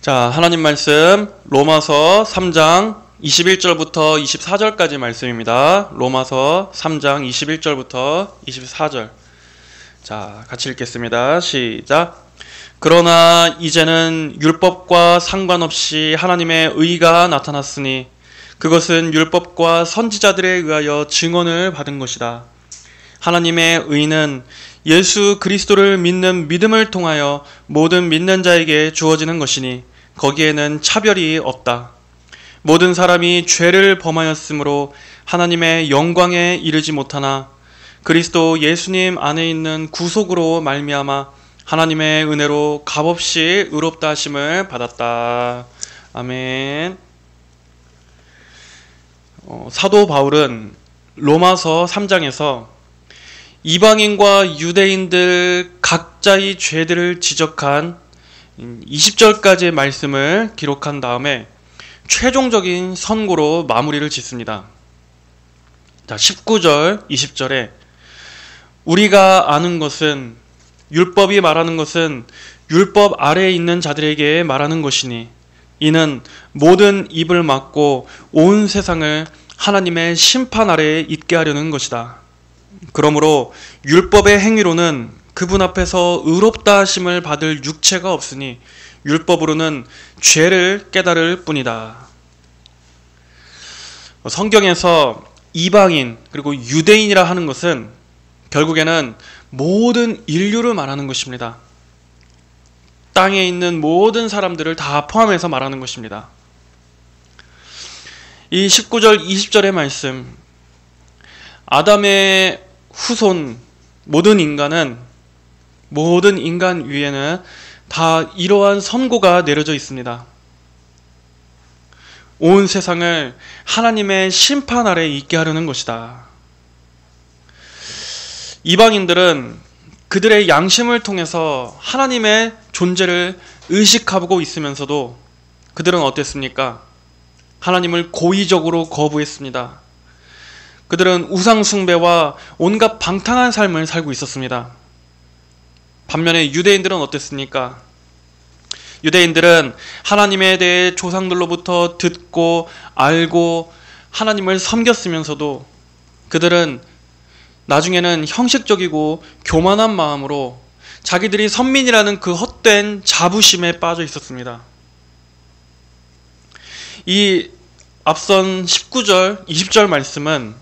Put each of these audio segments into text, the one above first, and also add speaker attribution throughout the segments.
Speaker 1: 자, 하나님 말씀 로마서 3장 21절부터 24절까지 말씀입니다. 로마서 3장 21절부터 24절. 자, 같이 읽겠습니다. 시작. 그러나 이제는 율법과 상관없이 하나님의 의가 나타났으니 그것은 율법과 선지자들에 의하여 증언을 받은 것이다. 하나님의 의는 예수 그리스도를 믿는 믿음을 통하여 모든 믿는 자에게 주어지는 것이니 거기에는 차별이 없다. 모든 사람이 죄를 범하였으므로 하나님의 영광에 이르지 못하나 그리스도 예수님 안에 있는 구속으로 말미암아 하나님의 은혜로 값없이 의롭다 하심을 받았다. 아멘. 사도 바울은 로마서 3장에서 이방인과 유대인들 각자의 죄들을 지적한 20절까지의 말씀을 기록한 다음에 최종적인 선고로 마무리를 짓습니다. 자, 19절, 20절에 우리가 아는 것은 율법이 말하는 것은 율법 아래에 있는 자들에게 말하는 것이니 이는 모든 입을 막고 온 세상을 하나님의 심판 아래에 있게 하려는 것이다. 그러므로 율법의 행위로는 그분 앞에서 의롭다 하심을 받을 육체가 없으니 율법으로는 죄를 깨달을 뿐이다. 성경에서 이방인 그리고 유대인이라 하는 것은 결국에는 모든 인류를 말하는 것입니다. 땅에 있는 모든 사람들을 다 포함해서 말하는 것입니다. 이 19절, 20절의 말씀, 아담의 후손 모든 인간 위에는 다 이러한 선고가 내려져 있습니다. 온 세상을 하나님의 심판 아래에 있게 하려는 것이다. 이방인들은 그들의 양심을 통해서 하나님의 존재를 의식하고 있으면서도 그들은 어땠습니까? 하나님을 고의적으로 거부했습니다. 그들은 우상 숭배와 온갖 방탕한 삶을 살고 있었습니다. 반면에 유대인들은 어땠습니까? 유대인들은 하나님에 대해 조상들로부터 듣고 알고 하나님을 섬겼으면서도 그들은 나중에는 형식적이고 교만한 마음으로 자기들이 선민이라는 그 헛된 자부심에 빠져 있었습니다. 이 앞선 19절, 20절 말씀은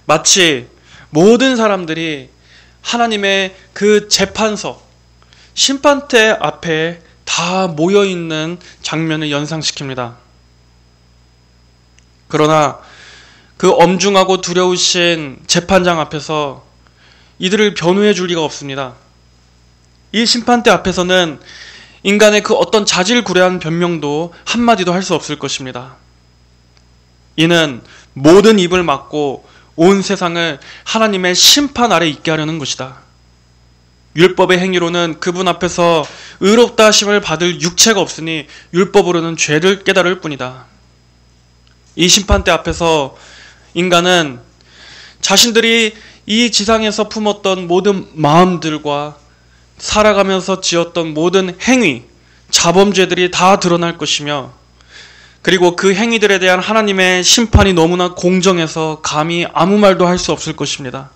Speaker 1: 마치 모든 사람들이 하나님의 그 재판석, 심판대 앞에 다 모여있는 장면을 연상시킵니다. 그러나 그 엄중하고 두려우신 재판장 앞에서 이들을 변호해 줄 리가 없습니다. 이 심판대 앞에서는 인간의 그 어떤 자질구레한 변명도 한마디도 할 수 없을 것입니다. 이는 모든 입을 막고 온 세상을 하나님의 심판 아래 있게 하려는 것이다. 율법의 행위로는 그분 앞에서 의롭다 하심을 받을 육체가 없으니 율법으로는 죄를 깨달을 뿐이다. 이 심판대 앞에서 인간은 자신들이 이 지상에서 품었던 모든 마음들과 살아가면서 지었던 모든 행위, 자범죄들이 다 드러날 것이며 그리고 그 행위들에 대한 하나님의 심판이 너무나 공정해서 감히 아무 말도 할 수 없을 것입니다.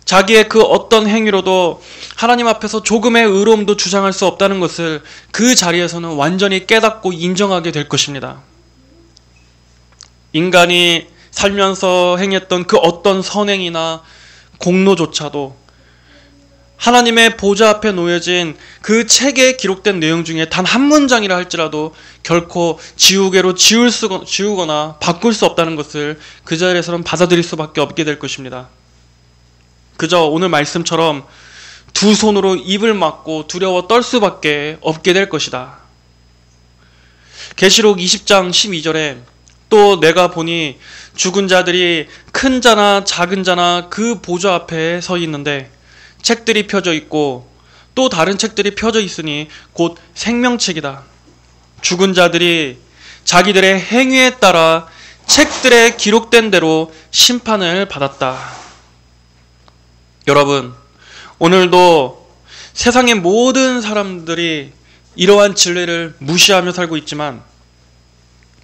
Speaker 1: 자기의 그 어떤 행위로도 하나님 앞에서 조금의 의로움도 주장할 수 없다는 것을 그 자리에서는 완전히 깨닫고 인정하게 될 것입니다. 인간이 살면서 행했던 그 어떤 선행이나 공로조차도 하나님의 보좌 앞에 놓여진 그 책에 기록된 내용 중에 단 한 문장이라 할지라도 결코 지우개로 지우거나 바꿀 수 없다는 것을 그 자리에서는 받아들일 수밖에 없게 될 것입니다. 그저 오늘 말씀처럼 두 손으로 입을 막고 두려워 떨 수밖에 없게 될 것이다. 계시록 20장 12절에 또 내가 보니 죽은 자들이 큰 자나 작은 자나 그 보좌 앞에 서 있는데 책들이 펴져 있고 또 다른 책들이 펴져 있으니 곧 생명책이다. 죽은 자들이 자기들의 행위에 따라 책들에 기록된 대로 심판을 받았다. 여러분, 오늘도 세상의 모든 사람들이 이러한 진리를 무시하며 살고 있지만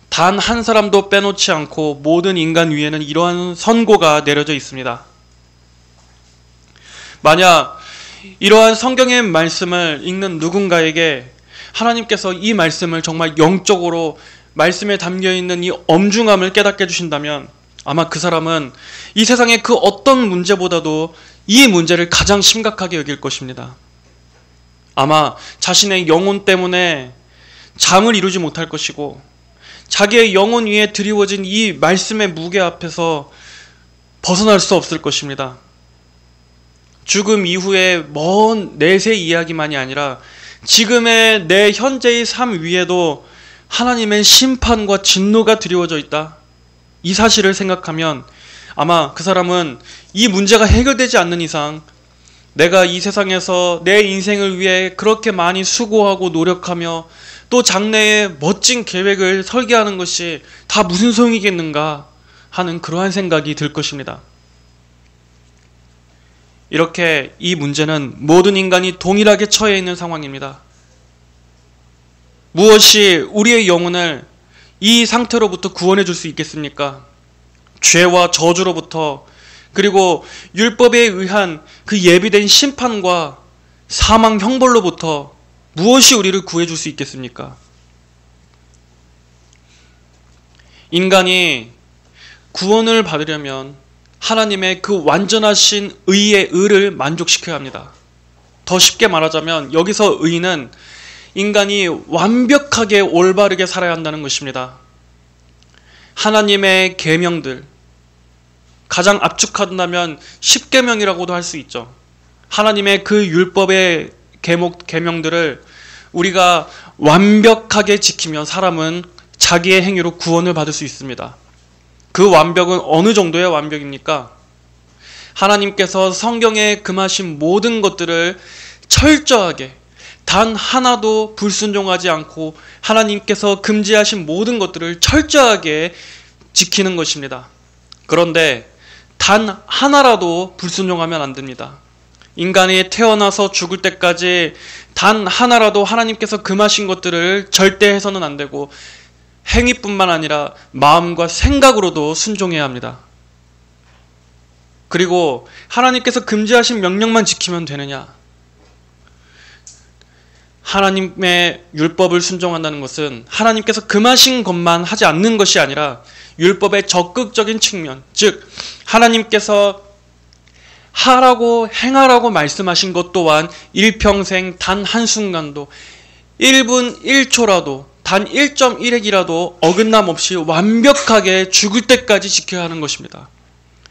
Speaker 1: 단 한 사람도 빼놓지 않고 모든 인간 위에는 이러한 선고가 내려져 있습니다. 만약 이러한 성경의 말씀을 읽는 누군가에게 하나님께서 이 말씀을 정말 영적으로 말씀에 담겨있는 이 엄중함을 깨닫게 해주신다면 아마 그 사람은 이 세상의 그 어떤 문제보다도 이 문제를 가장 심각하게 여길 것입니다. 아마 자신의 영혼 때문에 잠을 이루지 못할 것이고 자기의 영혼 위에 드리워진 이 말씀의 무게 앞에서 벗어날 수 없을 것입니다. 죽음 이후의 먼 내세 이야기만이 아니라 지금의 내 현재의 삶 위에도 하나님의 심판과 진노가 드리워져 있다. 이 사실을 생각하면 아마 그 사람은 이 문제가 해결되지 않는 이상 내가 이 세상에서 내 인생을 위해 그렇게 많이 수고하고 노력하며 또 장래에 멋진 계획을 설계하는 것이 다 무슨 소용이겠는가 하는 그러한 생각이 들 것입니다. 이렇게 이 문제는 모든 인간이 동일하게 처해 있는 상황입니다. 무엇이 우리의 영혼을 이 상태로부터 구원해 줄 수 있겠습니까? 죄와 저주로부터 그리고 율법에 의한 그 예비된 심판과 사망 형벌로부터 무엇이 우리를 구해 줄 수 있겠습니까? 인간이 구원을 받으려면 하나님의 그 완전하신 의의 의를 만족시켜야 합니다. 더 쉽게 말하자면 여기서 의는 인간이 완벽하게 올바르게 살아야 한다는 것입니다. 하나님의 계명들, 가장 압축한다면 10계명이라고도 할 수 있죠. 하나님의 그 율법의 계명들을 우리가 완벽하게 지키면 사람은 자기의 행위로 구원을 받을 수 있습니다. 그 완벽은 어느 정도의 완벽입니까? 하나님께서 성경에 금하신 모든 것들을 철저하게 단 하나도 불순종하지 않고 하나님께서 금지하신 모든 것들을 철저하게 지키는 것입니다. 그런데 단 하나라도 불순종하면 안 됩니다. 인간이 태어나서 죽을 때까지 단 하나라도 하나님께서 금하신 것들을 절대 해서는 안 되고 행위뿐만 아니라 마음과 생각으로도 순종해야 합니다. 그리고 하나님께서 금지하신 명령만 지키면 되느냐? 하나님의 율법을 순종한다는 것은 하나님께서 금하신 것만 하지 않는 것이 아니라 율법의 적극적인 측면, 즉 하나님께서 하라고 행하라고 말씀하신 것 또한 일평생 단 한순간도 1분 1초라도 단 1.1핵이라도 어긋남 없이 완벽하게 죽을 때까지 지켜야 하는 것입니다.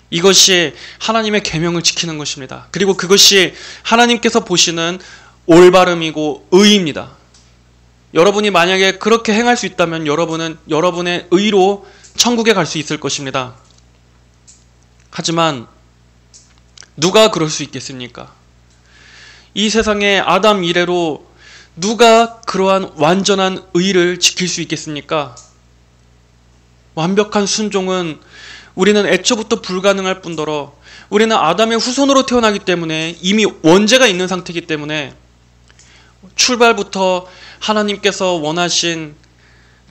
Speaker 1: 이것이 하나님의 계명을 지키는 것입니다. 그리고 그것이 하나님께서 보시는 올바름이고 의입니다. 여러분이 만약에 그렇게 행할 수 있다면 여러분은 여러분의 의로 천국에 갈 수 있을 것입니다. 하지만 누가 그럴 수 있겠습니까? 이 세상에 아담 이래로 누가 그러한 완전한 의를 지킬 수 있겠습니까? 완벽한 순종은 우리는 애초부터 불가능할 뿐더러 우리는 아담의 후손으로 태어나기 때문에 이미 원죄가 있는 상태이기 때문에 출발부터 하나님께서 원하신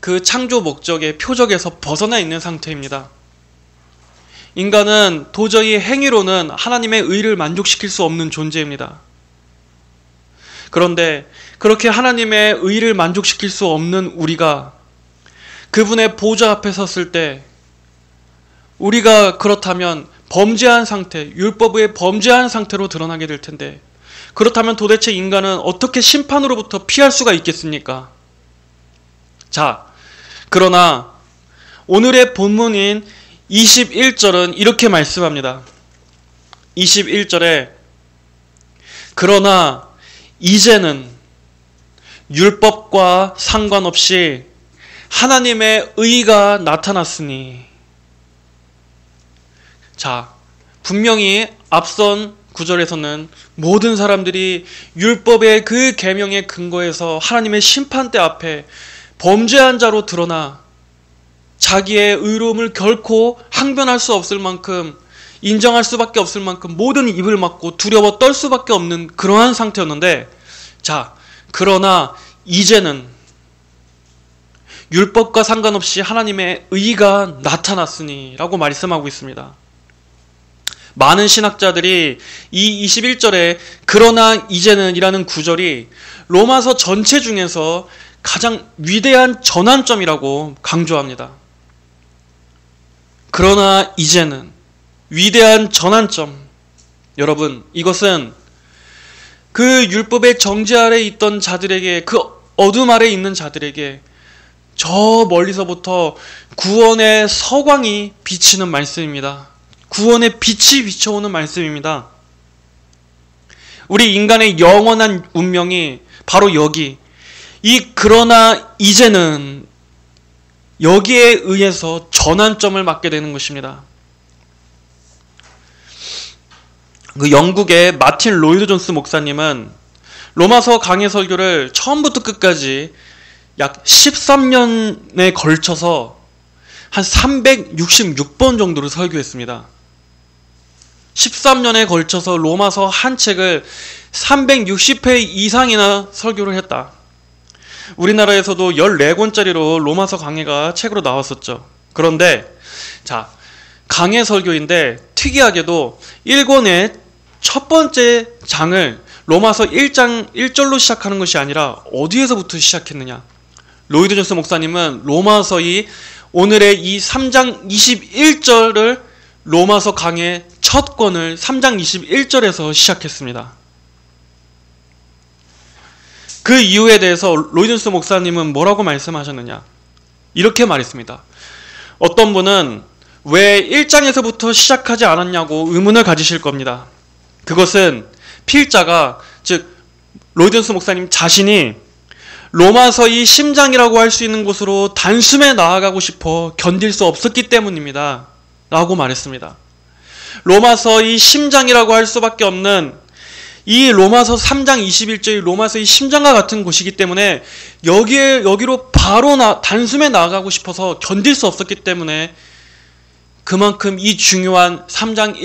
Speaker 1: 그 창조 목적의 표적에서 벗어나 있는 상태입니다. 인간은 도저히 행위로는 하나님의 의를 만족시킬 수 없는 존재입니다. 그런데 그렇게 하나님의 의를 만족시킬 수 없는 우리가 그분의 보좌 앞에 섰을 때 우리가 그렇다면 범죄한 상태, 율법의 범죄한 상태로 드러나게 될 텐데 그렇다면 도대체 인간은 어떻게 심판으로부터 피할 수가 있겠습니까? 자, 그러나 오늘의 본문인 21절은 이렇게 말씀합니다. 21절에 그러나 이제는 율법과 상관없이 하나님의 의가 나타났으니 자, 분명히 앞선 구절에서는 모든 사람들이 율법의 그 계명의 근거에서 하나님의 심판대 앞에 범죄한 자로 드러나 자기의 의로움을 결코 항변할 수 없을 만큼 인정할 수밖에 없을 만큼 모든 입을 막고 두려워 떨 수밖에 없는 그러한 상태였는데 자, 그러나 이제는 율법과 상관없이 하나님의 의가 나타났으니 라고 말씀하고 있습니다. 많은 신학자들이 이 21절에 그러나 이제는 이라는 구절이 로마서 전체 중에서 가장 위대한 전환점이라고 강조합니다. 그러나 이제는 위대한 전환점. 여러분, 이것은 그 율법의 정죄 아래 있던 자들에게, 그 어둠 아래 있는 자들에게 저 멀리서부터 구원의 서광이 비치는 말씀입니다. 구원의 빛이 비춰오는 말씀입니다. 우리 인간의 영원한 운명이 바로 여기, 이 그러나 이제는 여기에 의해서 전환점을 맞게 되는 것입니다. 그 영국의 마틴 로이드 존스 목사님은 로마서 강해 설교를 처음부터 끝까지 약 13년에 걸쳐서 한 366번 정도를 설교했습니다. 13년에 걸쳐서 로마서 한 책을 360회 이상이나 설교를 했다. 우리나라에서도 14권짜리로 로마서 강해가 책으로 나왔었죠. 그런데 자, 강해 설교인데 특이하게도 1권의 첫 번째 장을 로마서 1장 1절로 시작하는 것이 아니라 어디에서부터 시작했느냐? 로이드 존스 목사님은 로마서의 오늘의 이 3장 21절을 로마서 강해 첫 권을 3장 21절에서 시작했습니다. 그 이유에 대해서 로이드 존스 목사님은 뭐라고 말씀하셨느냐? 이렇게 말했습니다. 어떤 분은 왜 1장에서부터 시작하지 않았냐고 의문을 가지실 겁니다. 그것은 필자가, 즉 로이드 존스 목사님 자신이 로마서의 심장이라고 할 수 있는 곳으로 단숨에 나아가고 싶어 견딜 수 없었기 때문입니다. 라고 말했습니다. 로마서의 심장이라고 할 수밖에 없는 이 로마서 3장 21절의 로마서의 심장과 같은 곳이기 때문에 여기로 바로 단숨에 나아가고 싶어서 견딜 수 없었기 때문에 그만큼 이 중요한 3장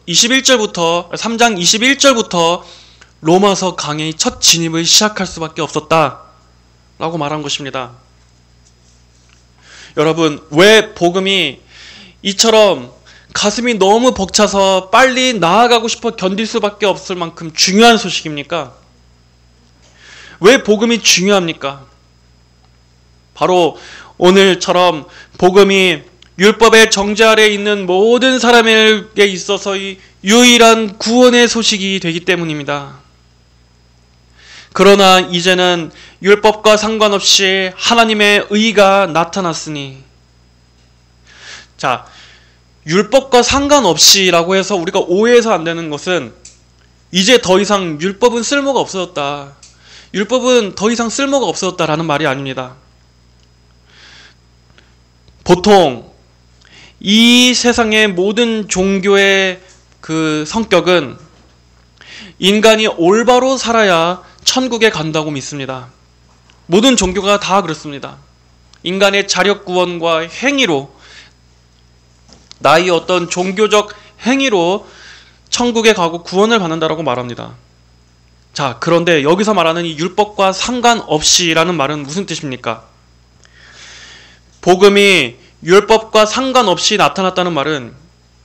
Speaker 1: 21절부터 로마서 강해의 첫 진입을 시작할 수밖에 없었다 라고 말한 것입니다. 여러분, 왜 복음이 이처럼 가슴이 너무 벅차서 빨리 나아가고 싶어 견딜 수밖에 없을 만큼 중요한 소식입니까? 왜 복음이 중요합니까? 바로 오늘처럼 복음이 율법의 정죄 아래에 있는 모든 사람에게 있어서의 유일한 구원의 소식이 되기 때문입니다. 그러나 이제는 율법과 상관없이 하나님의 의가 나타났으니, 자, 율법과 상관없이라고 해서 우리가 오해해서 안 되는 것은 이제 더 이상 율법은 쓸모가 없어졌다, 율법은 더 이상 쓸모가 없어졌다라는 말이 아닙니다. 보통 이 세상의 모든 종교의 그 성격은 인간이 올바로 살아야 천국에 간다고 믿습니다. 모든 종교가 다 그렇습니다. 인간의 자력 구원과 행위로, 나의 어떤 종교적 행위로 천국에 가고 구원을 받는다라고 말합니다. 자, 그런데 여기서 말하는 이 율법과 상관없이라는 말은 무슨 뜻입니까? 복음이 율법과 상관없이 나타났다는 말은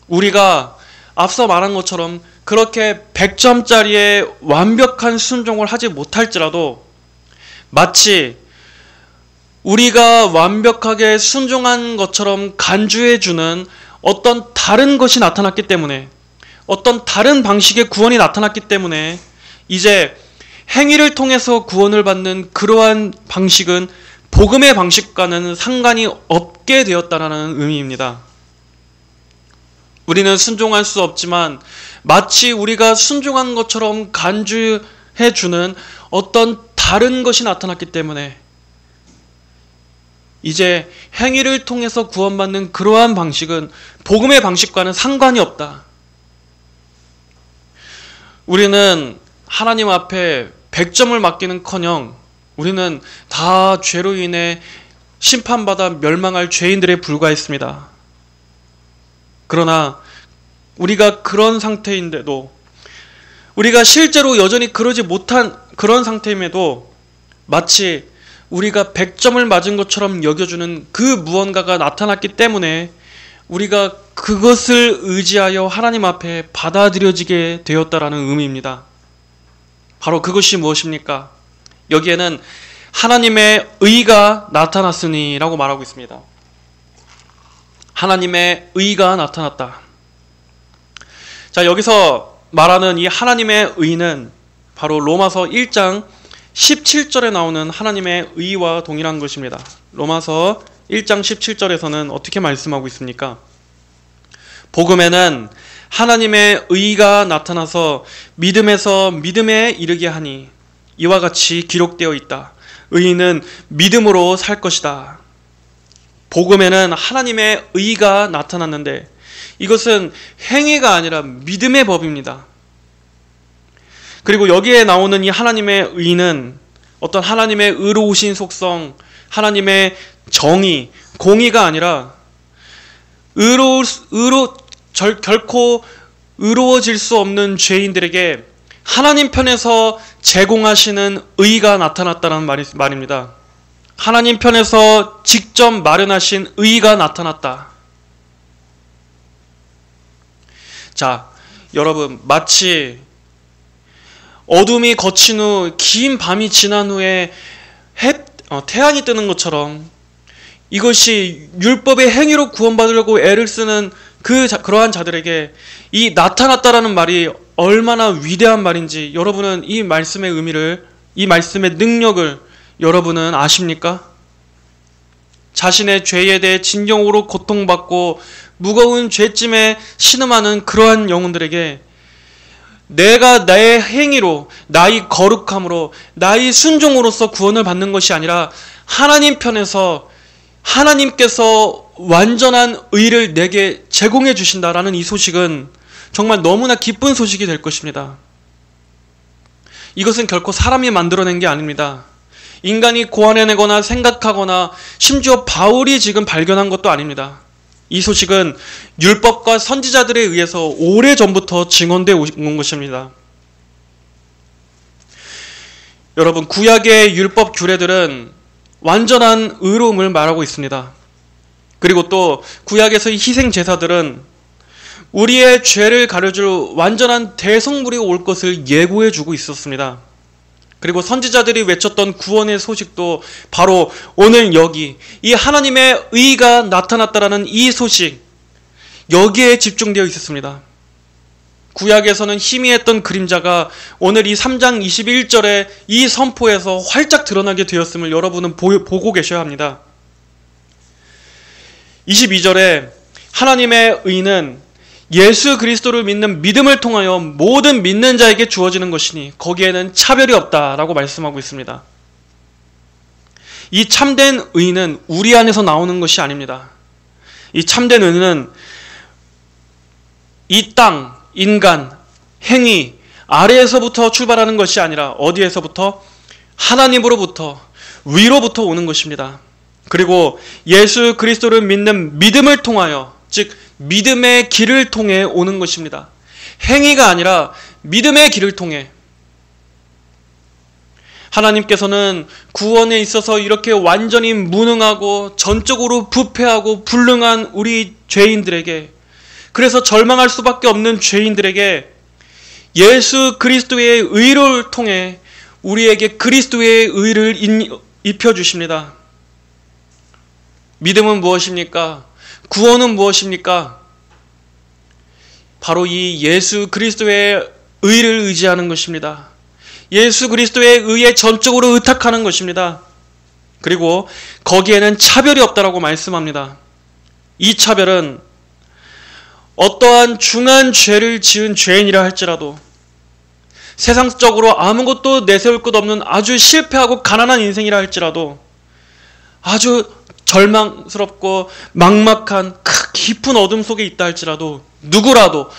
Speaker 1: 우리가 앞서 말한 것처럼 그렇게 100점짜리의 완벽한 순종을 하지 못할지라도 마치 우리가 완벽하게 순종한 것처럼 간주해주는 어떤 다른 것이 나타났기 때문에, 어떤 다른 방식의 구원이 나타났기 때문에 이제 행위를 통해서 구원을 받는 그러한 방식은 복음의 방식과는 상관이 없게 되었다는 의미입니다. 우리는 순종할 수 없지만 마치 우리가 순종한 것처럼 간주해주는 어떤 다른 것이 나타났기 때문에 이제 행위를 통해서 구원받는 그러한 방식은 복음의 방식과는 상관이 없다. 우리는 하나님 앞에 100점을 맞기는커녕 우리는 다 죄로 인해 심판받아 멸망할 죄인들에 불과했습니다. 그러나 우리가 그런 상태인데도, 우리가 실제로 여전히 그러지 못한 그런 상태임에도 마치 우리가 100점을 맞은 것처럼 여겨주는 그 무언가가 나타났기 때문에 우리가 그것을 의지하여 하나님 앞에 받아들여지게 되었다라는 의미입니다. 바로 그것이 무엇입니까? 여기에는 하나님의 의가 나타났으니 라고 말하고 있습니다. 하나님의 의가 나타났다. 자, 여기서 말하는 이 하나님의 의는 바로 로마서 1장 17절에 나오는 하나님의 의와 동일한 것입니다. 로마서 1장 17절에서는 어떻게 말씀하고 있습니까? 복음에는 하나님의 의가 나타나서 믿음에서 믿음에 이르게 하니 이와 같이 기록되어 있다. 의인은 믿음으로 살 것이다. 복음에는 하나님의 의가 나타났는데 이것은 행위가 아니라 믿음의 법입니다. 그리고 여기에 나오는 이 하나님의 의는 어떤 하나님의 의로우신 속성, 하나님의 정의, 공의가 아니라 결코 의로워질 수 없는 죄인들에게 하나님 편에서 제공하시는 의가 나타났다는 말입니다. 하나님 편에서 직접 마련하신 의가 나타났다. 자, 여러분, 마치 어둠이 거친 후 긴 밤이 지난 후에 태양이 뜨는 것처럼 이것이 율법의 행위로 구원받으려고 애를 쓰는 그러한 자들에게 이 나타났다라는 말이 얼마나 위대한 말인지 여러분은 이 말씀의 의미를, 이 말씀의 능력을 여러분은 아십니까? 자신의 죄에 대해 진정으로 고통받고 무거운 죄짐에 신음하는 그러한 영혼들에게 내가 나의 행위로, 나의 거룩함으로, 나의 순종으로서 구원을 받는 것이 아니라 하나님 편에서 하나님께서 완전한 의를 내게 제공해 주신다라는 이 소식은 정말 너무나 기쁜 소식이 될 것입니다. 이것은 결코 사람이 만들어낸 게 아닙니다. 인간이 고안해내거나 생각하거나 심지어 바울이 지금 발견한 것도 아닙니다. 이 소식은 율법과 선지자들에 의해서 오래전부터 증언되어 온 것입니다. 여러분, 구약의 율법 규례들은 완전한 의로움을 말하고 있습니다. 그리고 또 구약에서의 희생 제사들은 우리의 죄를 가려줄 완전한 대성물이 올 것을 예고해 주고 있었습니다. 그리고 선지자들이 외쳤던 구원의 소식도 바로 오늘 여기 이 하나님의 의가 나타났다라는 이 소식, 여기에 집중되어 있었습니다. 구약에서는 희미했던 그림자가 오늘 이 3장 21절의 이 선포에서 활짝 드러나게 되었음을 여러분은 보고 계셔야 합니다. 22절에 하나님의 의는 예수 그리스도를 믿는 믿음을 통하여 모든 믿는 자에게 주어지는 것이니 거기에는 차별이 없다라고 말씀하고 있습니다. 이 참된 의는 우리 안에서 나오는 것이 아닙니다. 이 참된 의는 이 땅, 인간, 행위 아래에서부터 출발하는 것이 아니라 어디에서부터? 하나님으로부터, 위로부터 오는 것입니다. 그리고 예수 그리스도를 믿는 믿음을 통하여, 즉 믿음의 길을 통해 오는 것입니다. 행위가 아니라 믿음의 길을 통해. 하나님께서는 구원에 있어서 이렇게 완전히 무능하고 전적으로 부패하고 불능한 우리 죄인들에게, 그래서 절망할 수밖에 없는 죄인들에게 예수 그리스도의 의를 통해 우리에게 그리스도의 의를 입혀주십니다. 믿음은 무엇입니까? 구원은 무엇입니까? 바로 이 예수 그리스도의 의를 의지하는 것입니다. 예수 그리스도의 의에 전적으로 의탁하는 것입니다. 그리고 거기에는 차별이 없다라고 말씀합니다. 이 차별은 어떠한 중한 죄를 지은 죄인이라 할지라도, 세상적으로 아무것도 내세울 것 없는 아주 실패하고 가난한 인생이라 할지라도, 아주 절망스럽고 막막한 깊은 어둠 속에 있다 할지라도 누구라도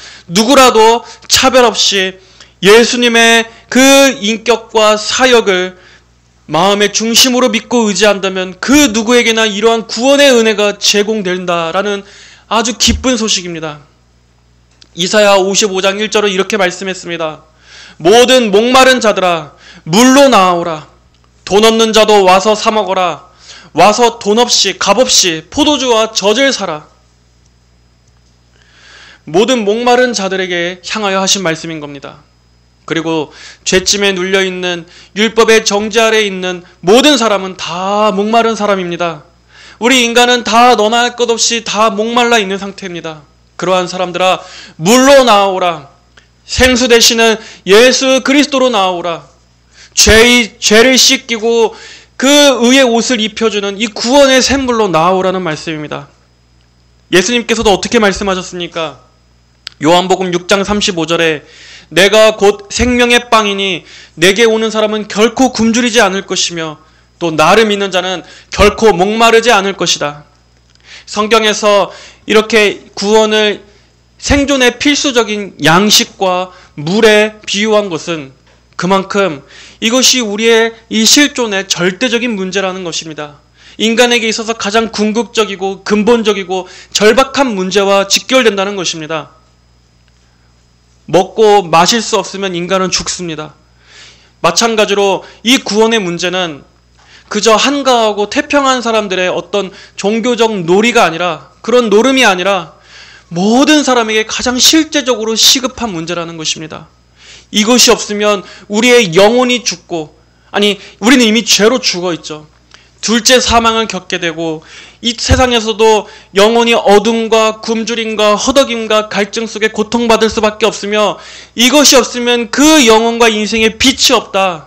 Speaker 1: 차별 없이 예수님의 그 인격과 사역을 마음의 중심으로 믿고 의지한다면 그 누구에게나 이러한 구원의 은혜가 제공된다라는 아주 기쁜 소식입니다. 이사야 55장 1절은 이렇게 말씀했습니다. 모든 목마른 자들아 물로 나아오라. 돈 없는 자도 와서 사 먹어라. 와서 돈 없이 값 없이 포도주와 젖을 사라. 모든 목마른 자들에게 향하여 하신 말씀인 겁니다. 그리고 죄짐에 눌려있는 율법의 정죄 아래에 있는 모든 사람은 다 목마른 사람입니다. 우리 인간은 다 너나 할 것 없이 다 목말라 있는 상태입니다. 그러한 사람들아, 물로 나오라. 생수 되시는 예수 그리스도로 나오라. 죄를 씻기고 그 의의 옷을 입혀주는 이 구원의 샘물로 나오라는 말씀입니다. 예수님께서도 어떻게 말씀하셨습니까? 요한복음 6장 35절에 내가 곧 생명의 빵이니 내게 오는 사람은 결코 굶주리지 않을 것이며 또 나를 믿는 자는 결코 목마르지 않을 것이다. 성경에서 이렇게 구원을 생존의 필수적인 양식과 물에 비유한 것은 그만큼 이것이 우리의 이 실존의 절대적인 문제라는 것입니다. 인간에게 있어서 가장 궁극적이고 근본적이고 절박한 문제와 직결된다는 것입니다. 먹고 마실 수 없으면 인간은 죽습니다. 마찬가지로 이 구원의 문제는 그저 한가하고 태평한 사람들의 어떤 종교적 놀이가 아니라, 그런 노름이 아니라 모든 사람에게 가장 실제적으로 시급한 문제라는 것입니다. 이것이 없으면 우리의 영혼이 죽고, 우리는 이미 죄로 죽어 있죠. 둘째 사망을 겪게 되고 이 세상에서도 영혼이 어둠과 굶주림과 허덕임과 갈증 속에 고통받을 수밖에 없으며, 이것이 없으면 그 영혼과 인생에 빛이 없다.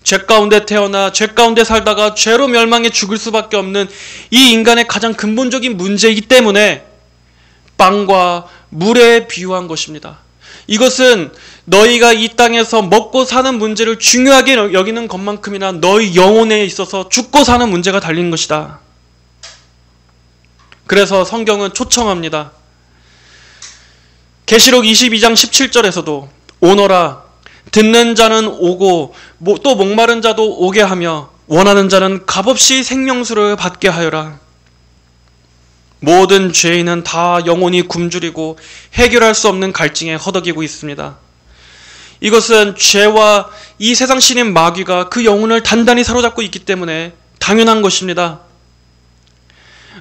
Speaker 1: 죄 가운데 태어나 죄 가운데 살다가 죄로 멸망해 죽을 수밖에 없는 이 인간의 가장 근본적인 문제이기 때문에 빵과 물에 비유한 것입니다. 이것은 너희가 이 땅에서 먹고 사는 문제를 중요하게 여기는 것만큼이나 너희 영혼에 있어서 죽고 사는 문제가 달린 것이다. 그래서 성경은 초청합니다. 계시록 22장 17절에서도 오너라, 듣는 자는 오고 또 목마른 자도 오게 하며 원하는 자는 값없이 생명수를 받게 하여라. 모든 죄인은 다 영혼이 굶주리고 해결할 수 없는 갈증에 허덕이고 있습니다. 이것은 죄와 이 세상 신인 마귀가 그 영혼을 단단히 사로잡고 있기 때문에 당연한 것입니다.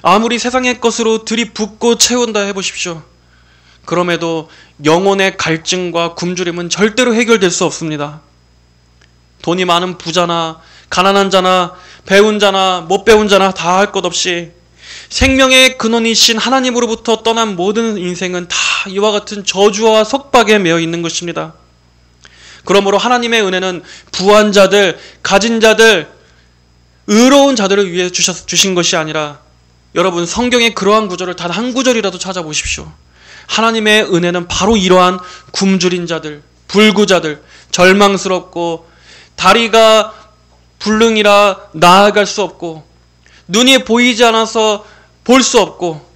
Speaker 1: 아무리 세상의 것으로 들이붓고 채운다 해보십시오. 그럼에도 영혼의 갈증과 굶주림은 절대로 해결될 수 없습니다. 돈이 많은 부자나 가난한 자나 배운 자나 못 배운 자나 다 할 것 없이 생명의 근원이신 하나님으로부터 떠난 모든 인생은 다 이와 같은 저주와 속박에 매여 있는 것입니다. 그러므로 하나님의 은혜는 부한 자들, 가진 자들, 의로운 자들을 위해 주신 것이 아니라, 여러분 성경의 그러한 구절을 단 한 구절이라도 찾아보십시오. 하나님의 은혜는 바로 이러한 굶주린 자들, 불구자들, 절망스럽고 다리가 불능이라 나아갈 수 없고 눈이 보이지 않아서 볼 수 없고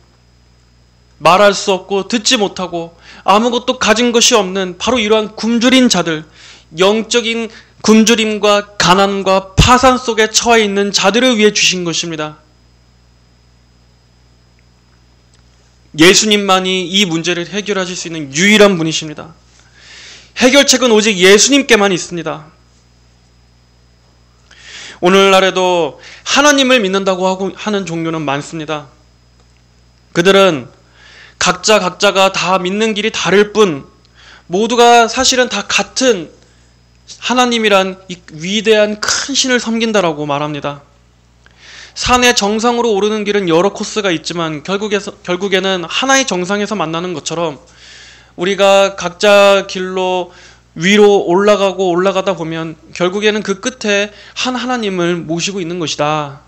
Speaker 1: 말할 수 없고 듣지 못하고 아무것도 가진 것이 없는 바로 이러한 굶주린 자들, 영적인 굶주림과 가난과 파산 속에 처해 있는 자들을 위해 주신 것입니다. 예수님만이 이 문제를 해결하실 수 있는 유일한 분이십니다. 해결책은 오직 예수님께만 있습니다. 오늘날에도 하나님을 믿는다고 하는 종교는 많습니다. 그들은 각자가 다 믿는 길이 다를 뿐 모두가 사실은 다 같은 하나님이란 이 위대한 큰 신을 섬긴다라고 말합니다. 산의 정상으로 오르는 길은 여러 코스가 있지만 결국에는 하나의 정상에서 만나는 것처럼 우리가 각자 길로 위로 올라가다 보면 결국에는 그 끝에 한 하나님을 모시고 있는 것이다.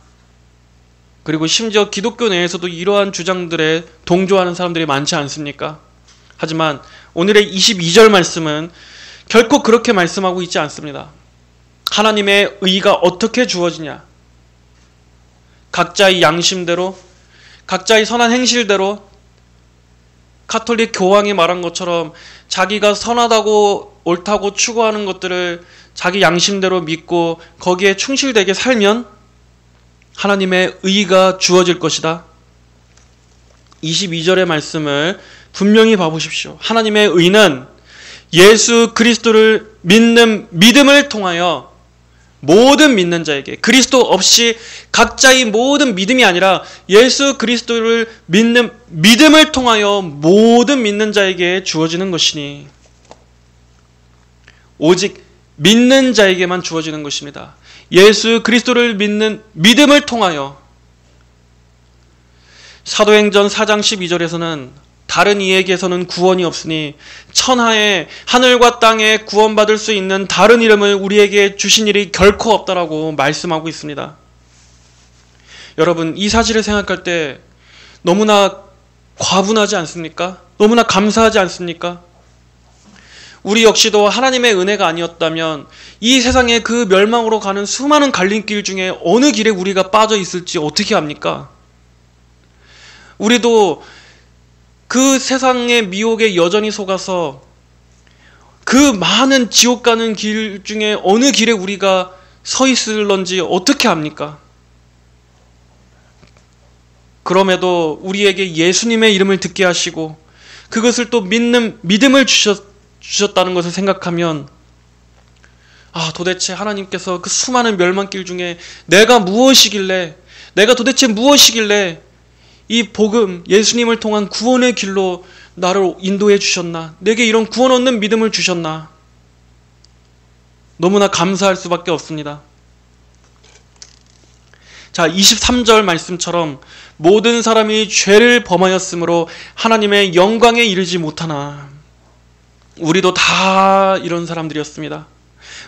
Speaker 1: 그리고 심지어 기독교 내에서도 이러한 주장들에 동조하는 사람들이 많지 않습니까? 하지만 오늘의 22절 말씀은 결코 그렇게 말씀하고 있지 않습니다. 하나님의 의가 어떻게 주어지냐? 각자의 양심대로, 각자의 선한 행실대로, 가톨릭 교황이 말한 것처럼 자기가 선하다고 옳다고 추구하는 것들을 자기 양심대로 믿고 거기에 충실되게 살면 하나님의 의가 주어질 것이다. 22절의 말씀을 분명히 봐보십시오. 하나님의 의는 예수 그리스도를 믿는 믿음을 통하여 모든 믿는 자에게, 그리스도 없이 각자의 모든 믿음이 아니라 예수 그리스도를 믿는 믿음을 통하여 모든 믿는 자에게 주어지는 것이니 오직 믿는 자에게만 주어지는 것입니다. 예수 그리스도를 믿는 믿음을 통하여. 사도행전 4장 12절에서는 다른 이에게서는 구원이 없으니 천하에 하늘과 땅에 구원받을 수 있는 다른 이름을 우리에게 주신 일이 결코 없다라고 말씀하고 있습니다. 여러분, 이 사실을 생각할 때 너무나 과분하지 않습니까? 너무나 감사하지 않습니까? 우리 역시도 하나님의 은혜가 아니었다면 이 세상의 그 멸망으로 가는 수많은 갈림길 중에 어느 길에 우리가 빠져 있을지 어떻게 합니까? 우리도 그 세상의 미혹에 여전히 속아서 그 많은 지옥 가는 길 중에 어느 길에 우리가 서 있을런지 어떻게 합니까? 그럼에도 우리에게 예수님의 이름을 듣게 하시고 그것을 또 믿는 믿음을 주셨다는 것을 생각하면 도대체 하나님께서 그 수많은 멸망길 중에 내가 도대체 무엇이길래 이 복음, 예수님을 통한 구원의 길로 나를 인도해 주셨나? 내게 이런 구원 얻는 믿음을 주셨나? 너무나 감사할 수밖에 없습니다. 자, 23절 말씀처럼 모든 사람이 죄를 범하였으므로 하나님의 영광에 이르지 못하나. 우리도 다 이런 사람들이었습니다.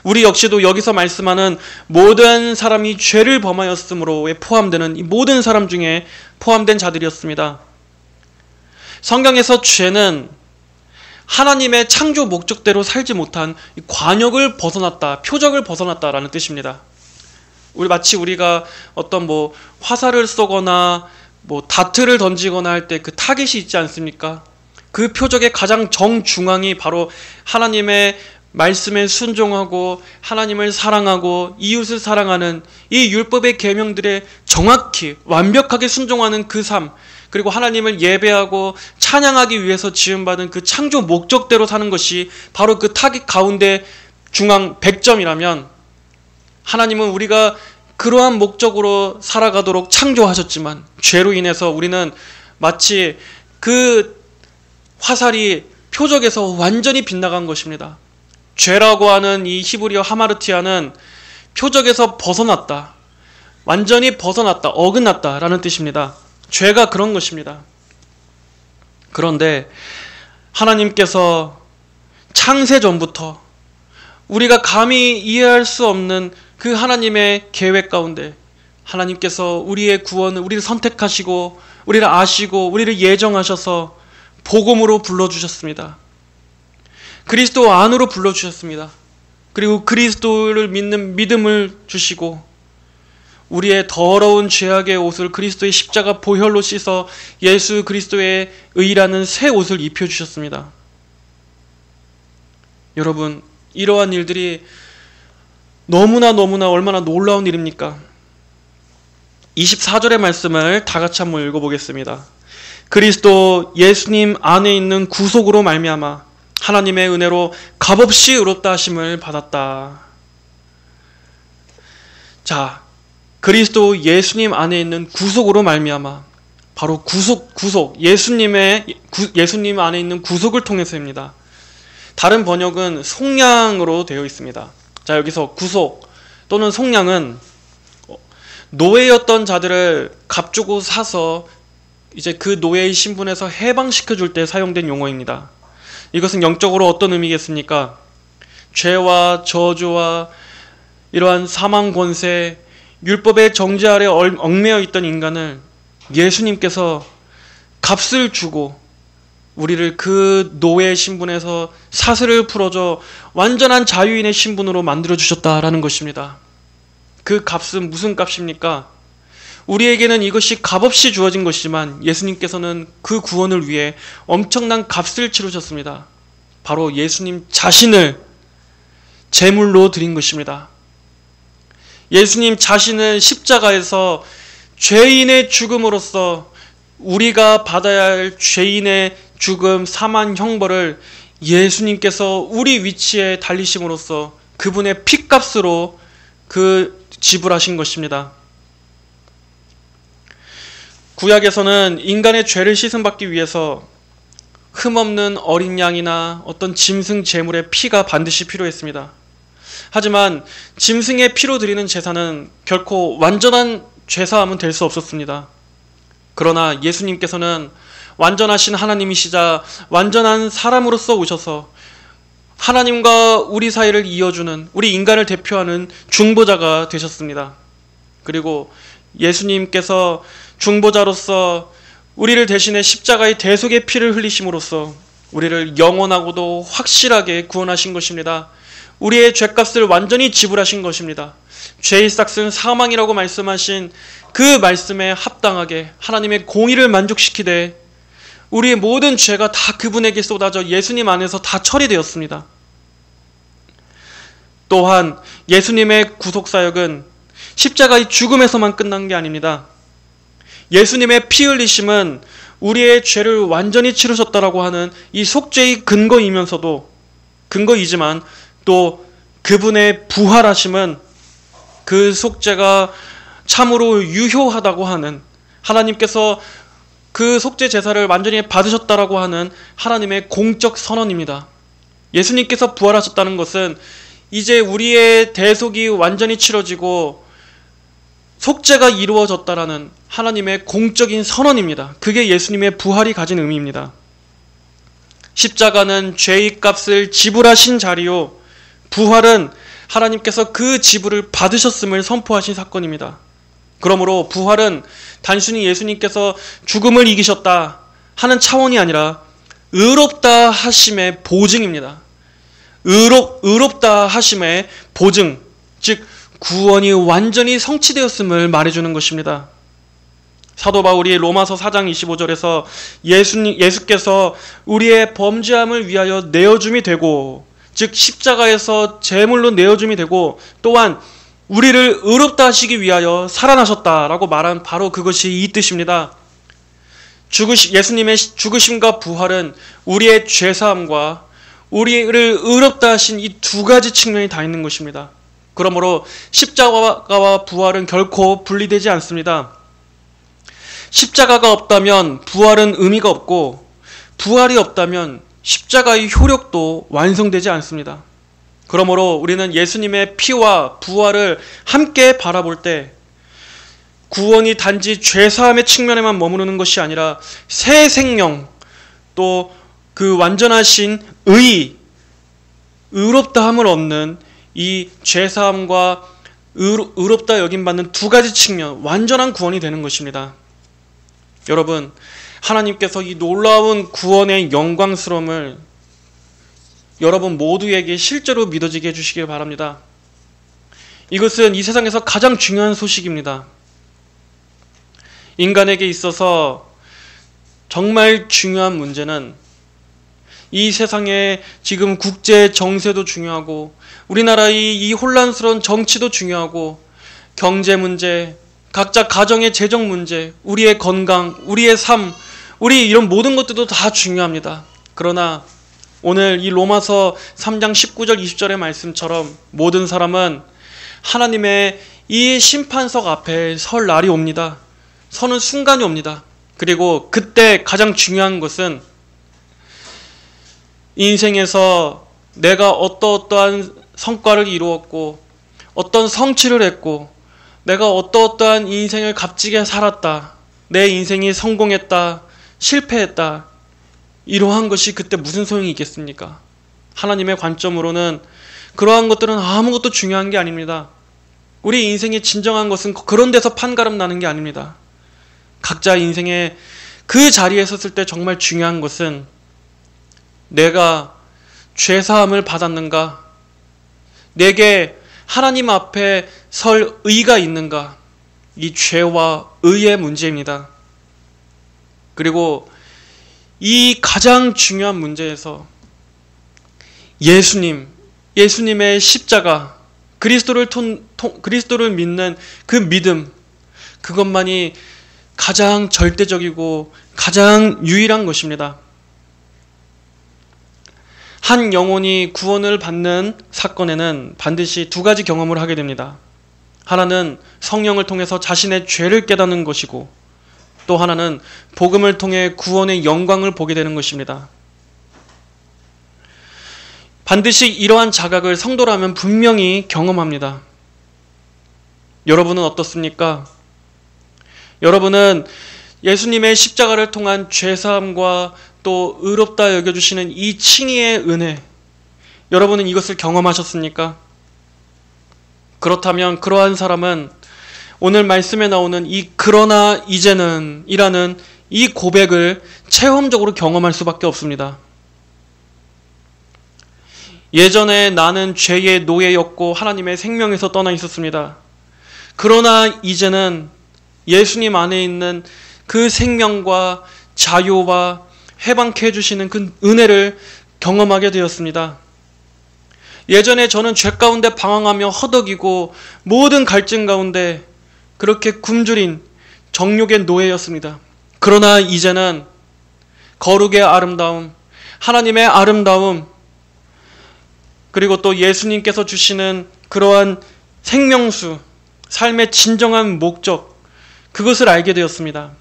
Speaker 1: 우리 역시도 여기서 말씀하는 모든 사람이 죄를 범하였으므로에 포함되는 이 모든 사람 중에 포함된 자들이었습니다. 성경에서 죄는 하나님의 창조 목적대로 살지 못한 관역을 벗어났다, 표적을 벗어났다라는 뜻입니다. 마치 우리가 어떤 화살을 쏘거나 다트를 던지거나 할 때 그 타겟이 있지 않습니까? 그 표적의 가장 정중앙이 바로 하나님의 말씀에 순종하고 하나님을 사랑하고 이웃을 사랑하는 이 율법의 계명들에 정확히 완벽하게 순종하는 그 삶, 그리고 하나님을 예배하고 찬양하기 위해서 지음받은 그 창조 목적대로 사는 것이 바로 그 타깃 가운데 중앙 100점이라면 하나님은 우리가 그러한 목적으로 살아가도록 창조하셨지만 죄로 인해서 우리는 마치 그 화살이 표적에서 완전히 빗나간 것입니다. 죄라고 하는 이 히브리어 하마르티아는 표적에서 벗어났다, 완전히 벗어났다, 어긋났다 라는 뜻입니다. 죄가 그런 것입니다. 그런데 하나님께서 창세 전부터 우리가 감히 이해할 수 없는 그 하나님의 계획 가운데 하나님께서 우리의 구원을, 우리를 선택하시고 우리를 아시고 우리를 예정하셔서 복음으로 불러주셨습니다. 그리스도 안으로 불러주셨습니다. 그리고 그리스도를 믿는 믿음을 주시고 우리의 더러운 죄악의 옷을 그리스도의 십자가 보혈로 씻어 예수 그리스도의 의라는 새 옷을 입혀주셨습니다. 여러분, 이러한 일들이 너무나 얼마나 놀라운 일입니까? 24절의 말씀을 다 같이 한번 읽어보겠습니다. 그리스도 예수님 안에 있는 구속으로 말미암아 하나님의 은혜로 값없이 의롭다 하심을 받았다. 자, 그리스도 예수님 안에 있는 구속으로 말미암아, 바로 구속 예수님 안에 있는 구속을 통해서입니다. 다른 번역은 속량으로 되어 있습니다. 자, 여기서 구속 또는 속량은 노예였던 자들을 값주고 사서 이제 그 노예의 신분에서 해방시켜 줄 때 사용된 용어입니다. 이것은 영적으로 어떤 의미겠습니까? 죄와 저주와 이러한 사망 권세, 율법의 정죄 아래 얽매여 있던 인간을 예수님께서 값을 주고 우리를 그 노예의 신분에서 사슬을 풀어줘 완전한 자유인의 신분으로 만들어주셨다라는 것입니다. 그 값은 무슨 값입니까? 우리에게는 이것이 값없이 주어진 것이지만 예수님께서는 그 구원을 위해 엄청난 값을 치르셨습니다. 바로 예수님 자신을 제물로 드린 것입니다. 예수님 자신은 십자가에서 죄인의 죽음으로써 우리가 받아야 할 죄인의 죽음, 사망, 형벌을 예수님께서 우리 위치에 달리심으로써 그분의 피값으로 지불하신 것입니다. 구약에서는 인간의 죄를 씻음받기 위해서 흠없는 어린 양이나 어떤 짐승 제물의 피가 반드시 필요했습니다. 하지만 짐승의 피로 드리는 제사는 결코 완전한 죄사함은 될 수 없었습니다. 그러나 예수님께서는 완전하신 하나님이시자 완전한 사람으로서 오셔서 하나님과 우리 사이를 이어주는, 우리 인간을 대표하는 중보자가 되셨습니다. 그리고 예수님께서 중보자로서 우리를 대신해 십자가의 대속의 피를 흘리심으로써 우리를 영원하고도 확실하게 구원하신 것입니다. 우리의 죄값을 완전히 지불하신 것입니다. 죄의 삭은 사망이라고 말씀하신 그 말씀에 합당하게 하나님의 공의를 만족시키되 우리의 모든 죄가 다 그분에게 쏟아져 예수님 안에서 다 처리되었습니다. 또한 예수님의 구속사역은 십자가의 죽음에서만 끝난 게 아닙니다. 예수님의 피 흘리심은 우리의 죄를 완전히 치르셨다라고 하는 이 속죄의 근거이지만 또 그분의 부활하심은 그 속죄가 참으로 유효하다고 하는, 하나님께서 그 속죄 제사를 완전히 받으셨다라고 하는 하나님의 공적 선언입니다. 예수님께서 부활하셨다는 것은 이제 우리의 대속이 완전히 치러지고 속죄가 이루어졌다라는 하나님의 공적인 선언입니다. 그게 예수님의 부활이 가진 의미입니다. 십자가는 죄의 값을 지불하신 자리요, 부활은 하나님께서 그 지불을 받으셨음을 선포하신 사건입니다. 그러므로 부활은 단순히 예수님께서 죽음을 이기셨다 하는 차원이 아니라 의롭다 하심의 보증입니다. 의롭다 하심의 보증, 즉 구원이 완전히 성취되었음을 말해주는 것입니다. 사도 바울이 로마서 4장 25절에서 예수께서 우리의 범죄함을 위하여 내어줌이 되고, 즉 십자가에서 제물로 내어줌이 되고, 또한 우리를 의롭다 하시기 위하여 살아나셨다라고 말한 바로 그것이 이 뜻입니다. 예수님의 죽으심과 부활은 우리의 죄사함과 우리를 의롭다 하신 이 두 가지 측면이 다 있는 것입니다. 그러므로 십자가와 부활은 결코 분리되지 않습니다. 십자가가 없다면 부활은 의미가 없고, 부활이 없다면 십자가의 효력도 완성되지 않습니다. 그러므로 우리는 예수님의 피와 부활을 함께 바라볼 때 구원이 단지 죄사함의 측면에만 머무르는 것이 아니라 새 생명, 또 그 완전하신 의롭다함을 얻는 이 죄사함과 의롭다 여김받는 두 가지 측면, 완전한 구원이 되는 것입니다. 여러분, 하나님께서 이 놀라운 구원의 영광스러움을 여러분 모두에게 실제로 믿어지게 해주시길 바랍니다. 이것은 이 세상에서 가장 중요한 소식입니다. 인간에게 있어서 정말 중요한 문제는 이 세상의 지금 국제 정세도 중요하고, 우리나라의 이 혼란스러운 정치도 중요하고, 경제 문제, 각자 가정의 재정 문제, 우리의 건강, 우리의 삶, 우리 이런 모든 것들도 다 중요합니다. 그러나 오늘 이 로마서 3장 19절 20절의 말씀처럼 모든 사람은 하나님의 이 심판석 앞에 설 날이 옵니다. 서는 순간이 옵니다. 그리고 그때 가장 중요한 것은 인생에서 내가 어떠한 성과를 이루었고, 어떤 성취를 했고, 내가 어떠한 인생을 값지게 살았다, 내 인생이 성공했다, 실패했다, 이러한 것이 그때 무슨 소용이 있겠습니까? 하나님의 관점으로는 그러한 것들은 아무것도 중요한 게 아닙니다. 우리 인생의 진정한 것은 그런 데서 판가름 나는 게 아닙니다. 각자 인생의 그 자리에 섰을 때 정말 중요한 것은 내가 죄사함을 받았는가? 내게 하나님 앞에 설 의가 있는가? 이 죄와 의의 문제입니다. 그리고 이 가장 중요한 문제에서 예수님의 십자가, 그리스도를 믿는 그 믿음, 그것만이 가장 절대적이고 가장 유일한 것입니다. 한 영혼이 구원을 받는 사건에는 반드시 두 가지 경험을 하게 됩니다. 하나는 성령을 통해서 자신의 죄를 깨닫는 것이고, 또 하나는 복음을 통해 구원의 영광을 보게 되는 것입니다. 반드시 이러한 자각을 성도라면 분명히 경험합니다. 여러분은 어떻습니까? 여러분은 예수님의 십자가를 통한 죄사함과 또 의롭다 여겨주시는 이 칭의의 은혜, 여러분은 이것을 경험하셨습니까? 그렇다면 그러한 사람은 오늘 말씀에 나오는 이 그러나 이제는 이라는 이 고백을 체험적으로 경험할 수밖에 없습니다. 예전에 나는 죄의 노예였고 하나님의 생명에서 떠나 있었습니다. 그러나 이제는 예수님 안에 있는 그 생명과 자유와 해방케 해주시는 그 은혜를 경험하게 되었습니다. 예전에 저는 죄 가운데 방황하며 허덕이고 모든 갈증 가운데 그렇게 굶주린 정욕의 노예였습니다. 그러나 이제는 거룩의 아름다움, 하나님의 아름다움, 그리고 또 예수님께서 주시는 그러한 생명수, 삶의 진정한 목적, 그것을 알게 되었습니다.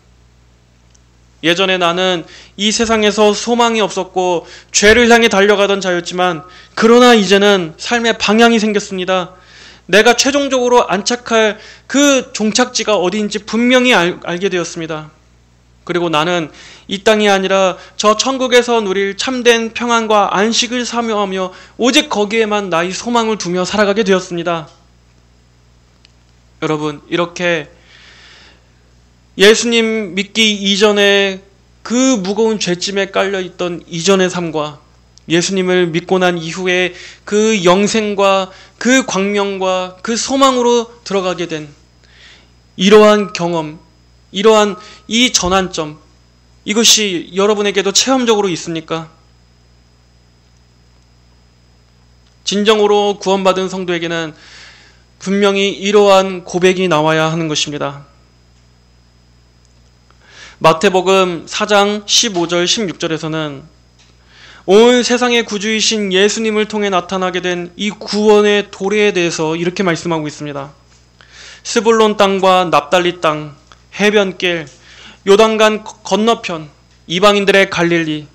Speaker 1: 예전에 나는 이 세상에서 소망이 없었고 죄를 향해 달려가던 자였지만, 그러나 이제는 삶의 방향이 생겼습니다. 내가 최종적으로 안착할 그 종착지가 어디인지 분명히 알게 되었습니다. 그리고 나는 이 땅이 아니라 저 천국에서 누릴 참된 평안과 안식을 사모하며 오직 거기에만 나의 소망을 두며 살아가게 되었습니다. 여러분, 이렇게 예수님 믿기 이전에 그 무거운 죄짐에 깔려있던 이전의 삶과 예수님을 믿고 난 이후에 그 영생과 그 광명과 그 소망으로 들어가게 된 이러한 경험, 이러한 이 전환점, 이것이 여러분에게도 체험적으로 있습니까? 진정으로 구원받은 성도에게는 분명히 이러한 고백이 나와야 하는 것입니다. 마태복음 4장 15절 16절에서는 온 세상의 구주이신 예수님을 통해 나타나게 된 이 구원의 도래에 대해서 이렇게 말씀하고 있습니다. 스불론 땅과 납달리 땅, 해변길, 요단강 건너편, 이방인들의 갈릴리,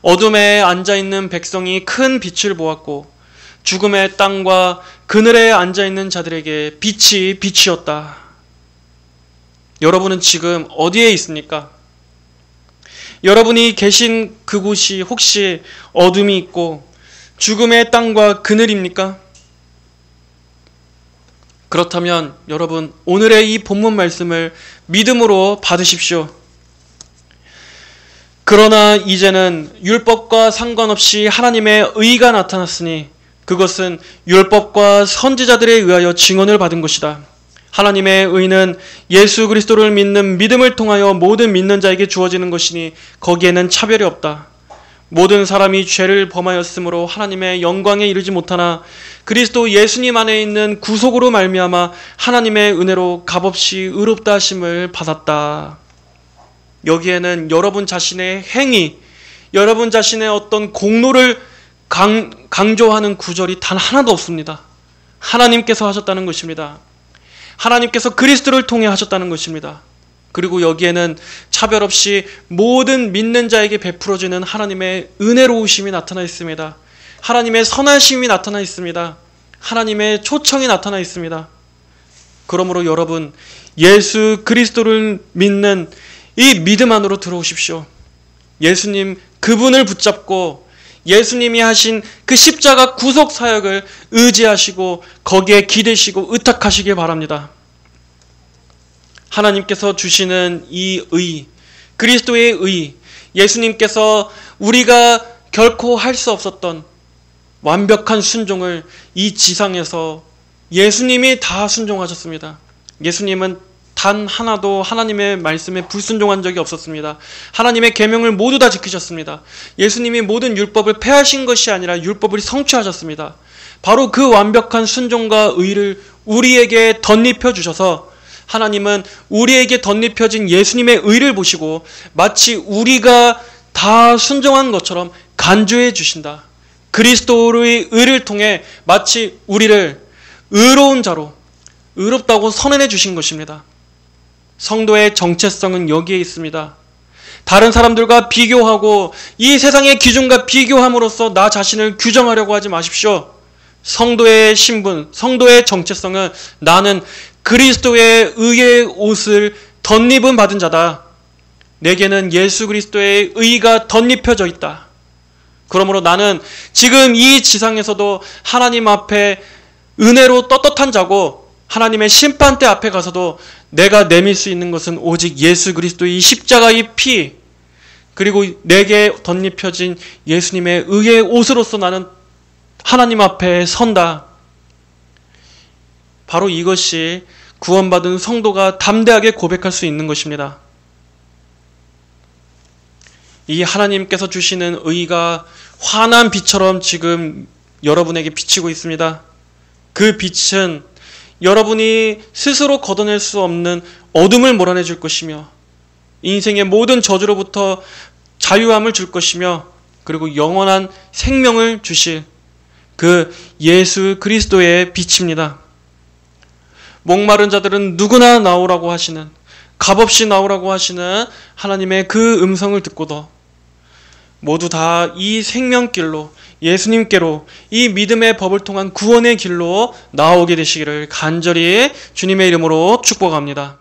Speaker 1: 어둠에 앉아있는 백성이 큰 빛을 보았고 죽음의 땅과 그늘에 앉아있는 자들에게 빛이 빛이었다. 여러분은 지금 어디에 있습니까? 여러분이 계신 그곳이 혹시 어둠이 있고 죽음의 땅과 그늘입니까? 그렇다면 여러분, 오늘의 이 본문 말씀을 믿음으로 받으십시오. 그러나 이제는 율법과 상관없이 하나님의 의가 나타났으니 그것은 율법과 선지자들에 의하여 증언을 받은 것이다. 하나님의 의는 예수 그리스도를 믿는 믿음을 통하여 모든 믿는 자에게 주어지는 것이니 거기에는 차별이 없다. 모든 사람이 죄를 범하였으므로 하나님의 영광에 이르지 못하나 그리스도 예수님 안에 있는 구속으로 말미암아 하나님의 은혜로 값없이 의롭다 하심을 받았다. 여기에는 여러분 자신의 행위, 여러분 자신의 어떤 공로를 강조하는 구절이 단 하나도 없습니다. 하나님께서 하셨다는 것입니다. 하나님께서 그리스도를 통해 하셨다는 것입니다. 그리고 여기에는 차별 없이 모든 믿는 자에게 베풀어지는 하나님의 은혜로우심이 나타나 있습니다. 하나님의 선하심이 나타나 있습니다. 하나님의 초청이 나타나 있습니다. 그러므로 여러분, 예수 그리스도를 믿는 이 믿음 안으로 들어오십시오. 예수님 그분을 붙잡고 예수님이 하신 그 십자가 구속 사역을 의지하시고 거기에 기대시고 의탁하시길 바랍니다. 하나님께서 주시는 이 의, 그리스도의 의, 예수님께서 우리가 결코 할 수 없었던 완벽한 순종을 이 지상에서 예수님이 다 순종하셨습니다. 예수님은 단 하나도 하나님의 말씀에 불순종한 적이 없었습니다. 하나님의 계명을 모두 다 지키셨습니다. 예수님이 모든 율법을 폐하신 것이 아니라 율법을 성취하셨습니다. 바로 그 완벽한 순종과 의를 우리에게 덧입혀 주셔서 하나님은 우리에게 덧입혀진 예수님의 의를 보시고 마치 우리가 다 순종한 것처럼 간주해 주신다. 그리스도의 의를 통해 마치 우리를 의로운 자로, 의롭다고 선언해 주신 것입니다. 성도의 정체성은 여기에 있습니다. 다른 사람들과 비교하고 이 세상의 기준과 비교함으로써 나 자신을 규정하려고 하지 마십시오. 성도의 신분, 성도의 정체성은 나는 그리스도의 의의 옷을 덧입음 받은 자다. 내게는 예수 그리스도의 의가 덧입혀져 있다. 그러므로 나는 지금 이 지상에서도 하나님 앞에 은혜로 떳떳한 자고 하나님의 심판대 앞에 가서도 내가 내밀 수 있는 것은 오직 예수 그리스도의 십자가의 피, 그리고 내게 덧입혀진 예수님의 의의 옷으로서 나는 하나님 앞에 선다. 바로 이것이 구원받은 성도가 담대하게 고백할 수 있는 것입니다. 이 하나님께서 주시는 의가 환한 빛처럼 지금 여러분에게 비치고 있습니다. 그 빛은 여러분이 스스로 걷어낼 수 없는 어둠을 몰아내 줄 것이며 인생의 모든 저주로부터 자유함을 줄 것이며 그리고 영원한 생명을 주실 그 예수 그리스도의 빛입니다. 목마른 자들은 누구나 나오라고 하시는, 값없이 나오라고 하시는 하나님의 그 음성을 듣고도 모두 다 이 생명길로, 예수님께로, 이 믿음의 법을 통한 구원의 길로 나오게 되시기를 간절히 주님의 이름으로 축복합니다.